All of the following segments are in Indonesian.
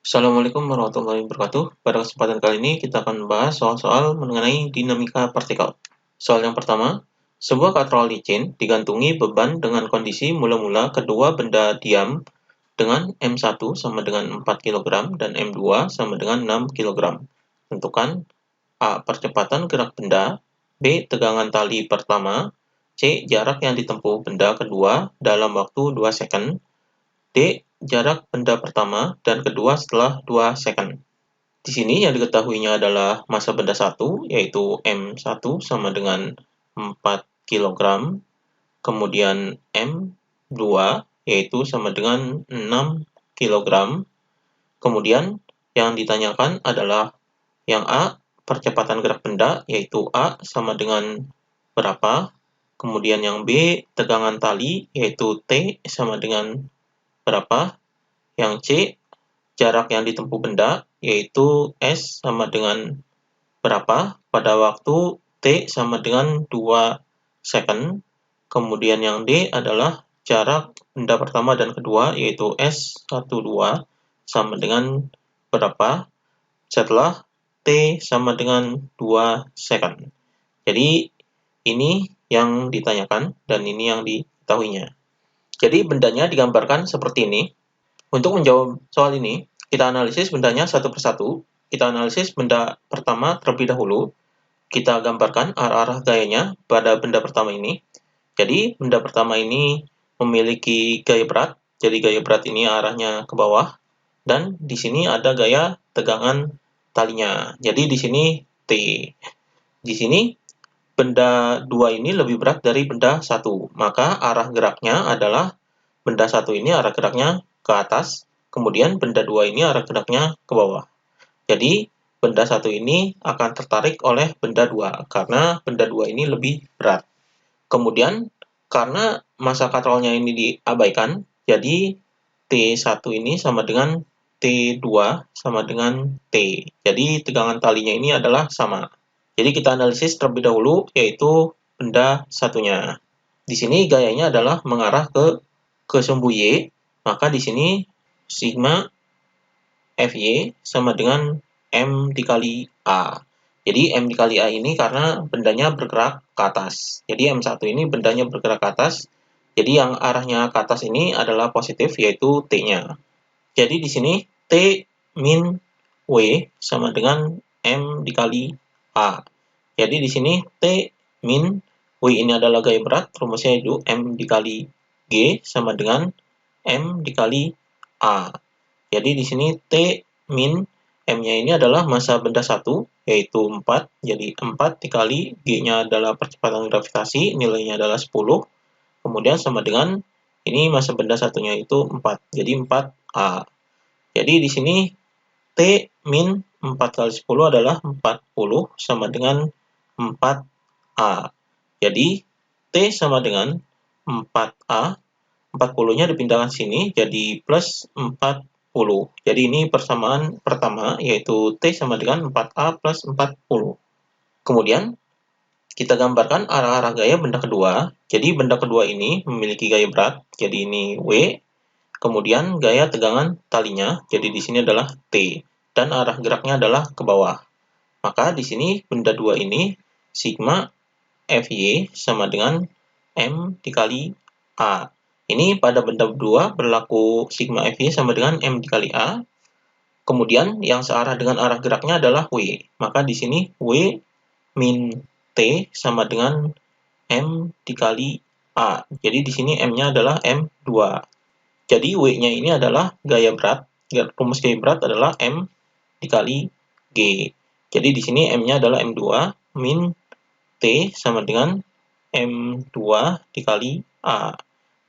Assalamualaikum warahmatullahi wabarakatuh. Pada kesempatan kali ini kita akan membahas soal-soal mengenai dinamika partikel. Soal yang pertama, sebuah katrol licin digantungi beban dengan kondisi mula-mula kedua benda diam dengan M1 sama dengan 4 kg dan M2 sama dengan 6 kg. Tentukan A. Percepatan gerak benda, B. Tegangan tali pertama, C. Jarak yang ditempuh benda kedua dalam waktu 2 second, D. Jarak benda pertama dan kedua setelah 2 second. Di sini yang diketahuinya adalah massa benda 1, yaitu M1 sama dengan 4 kg, kemudian M2, yaitu sama dengan 6 kg. Kemudian yang ditanyakan adalah yang A, percepatan gerak benda, yaitu A sama dengan berapa. Kemudian yang B, tegangan tali, yaitu T sama dengan berapa. Yang C, jarak yang ditempuh benda, yaitu S sama dengan berapa pada waktu T sama dengan 2 second. Kemudian yang D adalah jarak benda pertama dan kedua, yaitu S12 sama dengan berapa setelah T sama dengan 2 second. Jadi ini yang ditanyakan dan ini yang diketahuinya. Jadi bendanya digambarkan seperti ini. Untuk menjawab soal ini, kita analisis bendanya satu persatu. Kita analisis benda pertama terlebih dahulu. Kita gambarkan arah-arah gayanya pada benda pertama ini. Jadi benda pertama ini memiliki gaya berat. Jadi gaya berat ini arahnya ke bawah. Dan di sini ada gaya tegangan talinya. Jadi di sini T. Di sini benda 2 ini lebih berat dari benda 1. Maka arah geraknya adalah benda 1 ini arah geraknya ke atas, kemudian benda 2 ini arah geraknya ke bawah. Jadi benda 1 ini akan tertarik oleh benda 2 karena benda 2 ini lebih berat. Kemudian karena massa katrolnya ini diabaikan, jadi T1 ini sama dengan T2 sama dengan T. Jadi tegangan talinya ini adalah sama. Jadi kita analisis terlebih dahulu, yaitu benda satunya. Di sini gayanya adalah mengarah ke sumbu Y, maka di sini sigma Fy sama dengan M dikali A. Jadi M dikali A ini karena bendanya bergerak ke atas. Jadi M1 ini bendanya bergerak ke atas. Jadi yang arahnya ke atas ini adalah positif, yaitu T-nya. Jadi di sini T min W sama dengan M dikali A. Jadi di sini T min W ini adalah gaya berat, rumusnya itu M dikali G sama dengan M dikali A. Jadi di sini T min M-nya ini adalah massa benda 1, yaitu 4. Jadi 4 dikali G-nya adalah percepatan gravitasi, nilainya adalah 10. Kemudian sama dengan ini massa benda satunya itu 4. Jadi 4A. Jadi di sini T min 4 kali 10 adalah 40 sama dengan 4A. Jadi T sama dengan 4A. 40-nya dipindahkan sini jadi plus 40. Jadi ini persamaan pertama, yaitu T sama dengan 4A plus 40. Kemudian kita gambarkan arah-arah gaya benda kedua. Jadi benda kedua ini memiliki gaya berat, jadi ini W. Kemudian gaya tegangan talinya, jadi di sini adalah T. Dan arah geraknya adalah ke bawah. Maka di sini benda 2 ini sigma Fy sama dengan M dikali A. Ini pada benda 2 berlaku sigma Fy sama dengan M dikali A. Kemudian yang searah dengan arah geraknya adalah W. Maka di sini W min T sama dengan M dikali A. Jadi di sini M-nya adalah M2. Jadi W-nya ini adalah gaya berat. Rumus gaya berat adalah M dikali G. Jadi di sini M-nya adalah M2 min T sama dengan M2 dikali A.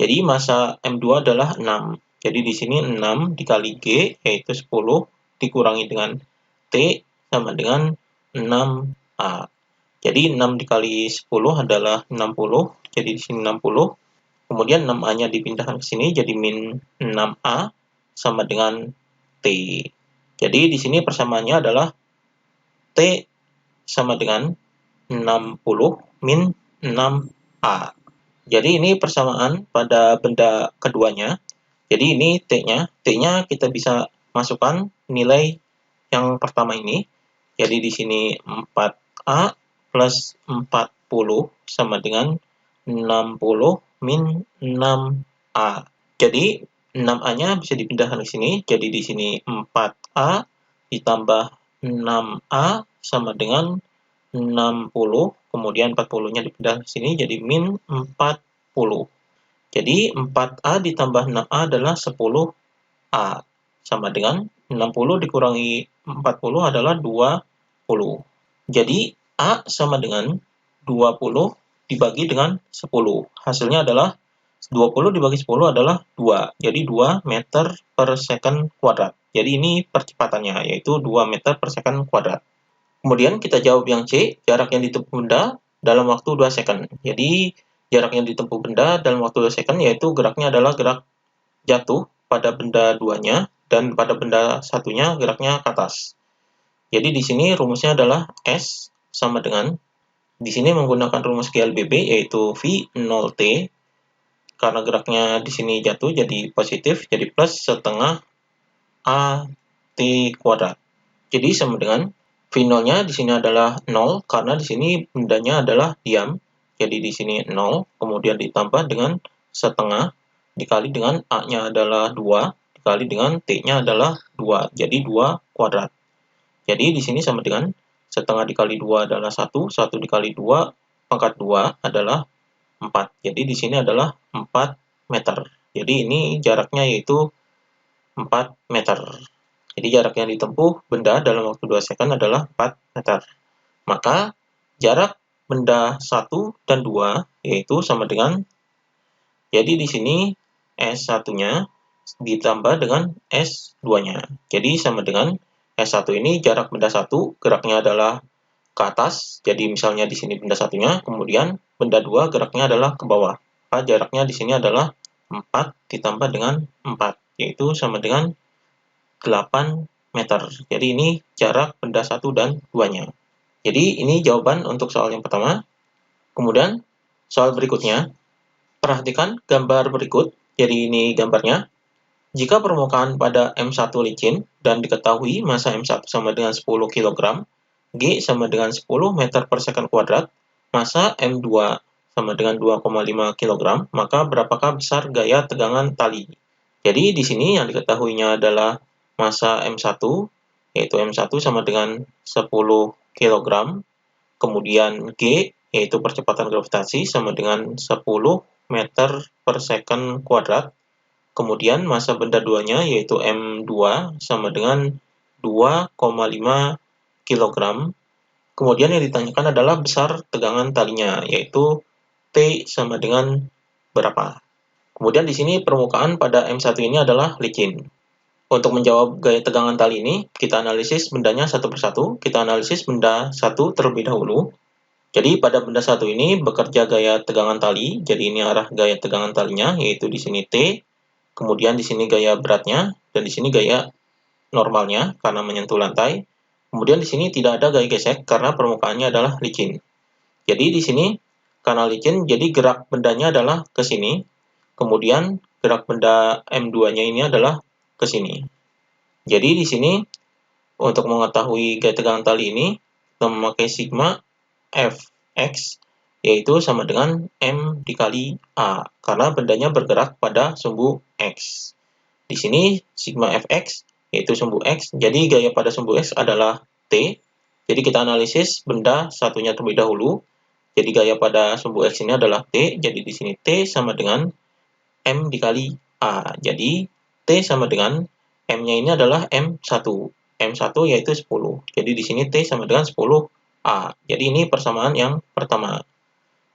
Jadi massa M2 adalah 6. Jadi di sini 6 dikali G, yaitu 10, dikurangi dengan T sama dengan 6A. Jadi 6 dikali 10 adalah 60. Jadi di sini 60. Kemudian 6A-nya dipindahkan ke sini jadi min 6A sama dengan T. Jadi di sini persamaannya adalah T sama dengan 60 min 6A. Jadi ini persamaan pada benda keduanya. Jadi ini T-nya. T-nya kita bisa masukkan nilai yang pertama ini. Jadi di sini 4A plus 40 sama dengan 60 min 6A. Jadi 6A-nya bisa dipindahkan ke sini. Jadi di sini 4A ditambah 6A sama dengan 60, kemudian 40-nya dipindah ke sini jadi min 40. Jadi 4A ditambah 6A adalah 10A. Sama dengan 60 dikurangi 40 adalah 20. Jadi A sama dengan 20 dibagi dengan 10. Hasilnya adalah 20 dibagi 10 adalah 2. Jadi 2 meter per second kuadrat. Jadi ini percepatannya, yaitu 2 meter per second kuadrat. Kemudian kita jawab yang C, jarak yang ditempuh benda dalam waktu 2 second. Jadi jarak yang ditempuh benda dalam waktu 2 second yaitu geraknya adalah gerak jatuh pada benda duanya dan pada benda satunya geraknya ke atas. Jadi di sini rumusnya adalah S sama dengan, di sini menggunakan rumus GLBB yaitu V0T, karena geraknya di sini jatuh jadi positif, jadi plus setengah AT kuadrat. Jadi sama dengan V0-nya di sini adalah 0 karena di sini bendanya adalah diam. Jadi di sini 0, kemudian ditambah dengan setengah dikali dengan A-nya adalah 2 dikali dengan T-nya adalah 2. Jadi 2 kuadrat. Jadi di sini sama dengan setengah dikali 2 adalah 1, 1 dikali 2 pangkat 2 adalah 4. Jadi di sini adalah 4 meter. Jadi ini jaraknya yaitu 4 meter. Jadi jarak yang ditempuh benda dalam waktu 2 second adalah 4 meter. Maka jarak benda 1 dan 2 yaitu sama dengan, jadi di sini S1-nya ditambah dengan S2-nya. Jadi sama dengan S1 ini jarak benda 1, geraknya adalah ke atas. Jadi misalnya di sini benda satunya, kemudian benda 2 geraknya adalah ke bawah. Maka jaraknya di sini adalah 4 ditambah dengan 4, yaitu sama dengan 8 meter. Jadi ini jarak benda 1 dan 2-nya. Jadi ini jawaban untuk soal yang pertama. Kemudian soal berikutnya, perhatikan gambar berikut. Jadi ini gambarnya. Jika permukaan pada M1 licin dan diketahui massa M1 sama dengan 10 kg, G sama dengan 10 meter per second kuadrat, massa M2 sama dengan 2,5 kg, maka berapakah besar gaya tegangan tali? Jadi di sini yang diketahuinya adalah massa M1, yaitu M1 sama dengan 10 kg, kemudian G, yaitu percepatan gravitasi, sama dengan 10 meter per second kuadrat, kemudian massa benda duanya, yaitu M2, sama dengan 2,5 kg, kemudian yang ditanyakan adalah besar tegangan talinya, yaitu T sama dengan berapa. Kemudian di sini permukaan pada M1 ini adalah licin. Untuk menjawab gaya tegangan tali ini, kita analisis bendanya satu persatu. Kita analisis benda satu terlebih dahulu. Jadi pada benda satu ini bekerja gaya tegangan tali. Jadi ini arah gaya tegangan talinya, yaitu di sini T. Kemudian di sini gaya beratnya, dan di sini gaya normalnya karena menyentuh lantai. Kemudian di sini tidak ada gaya gesek karena permukaannya adalah licin. Jadi di sini karena licin, jadi gerak bendanya adalah ke sini. Kemudian gerak benda M2-nya ini adalah ke sini. Jadi di sini untuk mengetahui gaya tegangan tali ini, kita memakai sigma Fx, yaitu sama dengan M dikali A, karena bendanya bergerak pada sumbu X. Di sini sigma Fx, yaitu sumbu X, jadi gaya pada sumbu X adalah T. Jadi kita analisis benda satunya terlebih dahulu. Jadi gaya pada sumbu X ini adalah T, jadi di sini T sama dengan M dikali A. Jadi T sama dengan M-nya ini adalah M1. M1 yaitu 10. Jadi di sini T sama dengan 10A. Jadi ini persamaan yang pertama.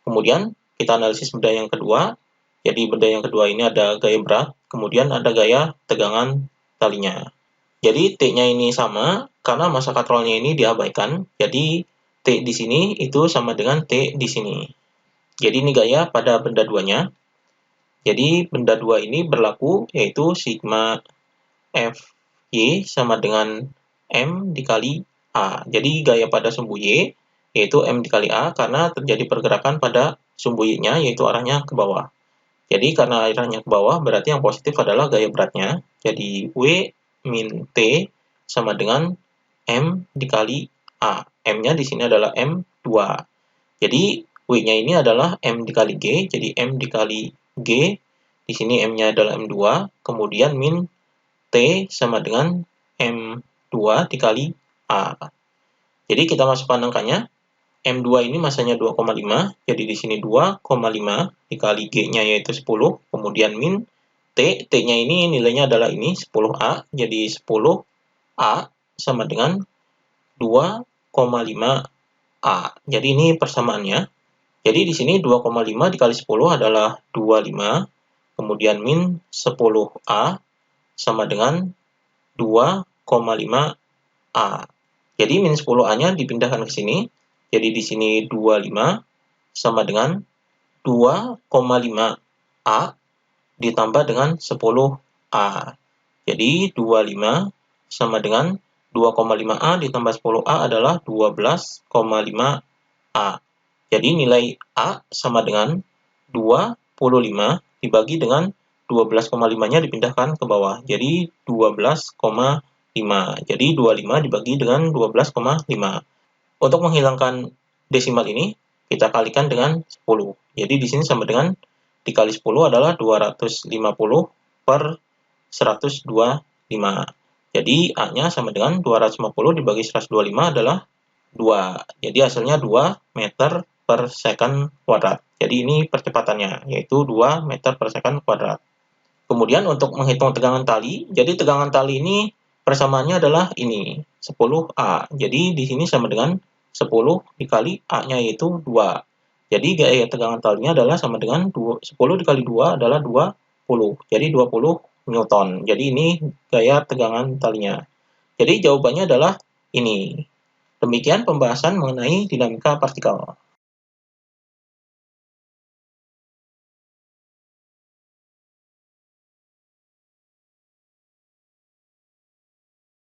Kemudian kita analisis benda yang kedua. Jadi benda yang kedua ini ada gaya berat, kemudian ada gaya tegangan talinya. Jadi T-nya ini sama karena massa katrolnya ini diabaikan. Jadi T di sini itu sama dengan T di sini. Jadi ini gaya pada benda duanya. Jadi benda 2 ini berlaku yaitu sigma Fy sama dengan M dikali A. Jadi gaya pada sumbu Y yaitu M dikali A karena terjadi pergerakan pada sumbu Y-nya yaitu arahnya ke bawah. Jadi karena arahnya ke bawah berarti yang positif adalah gaya beratnya. Jadi W min T sama dengan M dikali A. M-nya di sini adalah M2. Jadi W-nya ini adalah M dikali G, jadi M dikali G, di sini M-nya adalah M2, kemudian min T sama dengan M2 dikali A. Jadi kita masukkan angkanya, M2 ini masanya 2,5, jadi di sini 2,5 dikali G-nya yaitu 10, kemudian min T, T-nya ini nilainya adalah ini 10A, jadi 10A sama dengan 2,5A. Jadi ini persamaannya. Jadi di sini 2,5 dikali 10 adalah 25, kemudian min 10A sama dengan 2,5A. Jadi min 10A-nya dipindahkan ke sini. Jadi di sini 25 sama dengan 2,5A ditambah dengan 10A. Jadi 25 sama dengan 2,5A ditambah 10A adalah 12,5A. Jadi nilai A sama dengan 25 dibagi dengan 12,5-nya dipindahkan ke bawah. Jadi 12,5. Jadi 25 dibagi dengan 12,5. Untuk menghilangkan desimal ini, kita kalikan dengan 10. Jadi di sini sama dengan dikali 10 adalah 250 per 125. Jadi A-nya sama dengan 250 dibagi 125 adalah 2. Jadi hasilnya 2 meter per second kuadrat. Jadi ini percepatannya, yaitu 2 meter per second kuadrat. Kemudian untuk menghitung tegangan tali, jadi tegangan tali ini persamaannya adalah ini, 10A. Jadi di sini sama dengan 10 dikali A-nya yaitu 2. Jadi gaya tegangan talinya adalah sama dengan 10 dikali 2 adalah 20. Jadi 20 Newton. Jadi ini gaya tegangan talinya. Jadi jawabannya adalah ini. Demikian pembahasan mengenai dinamika partikel.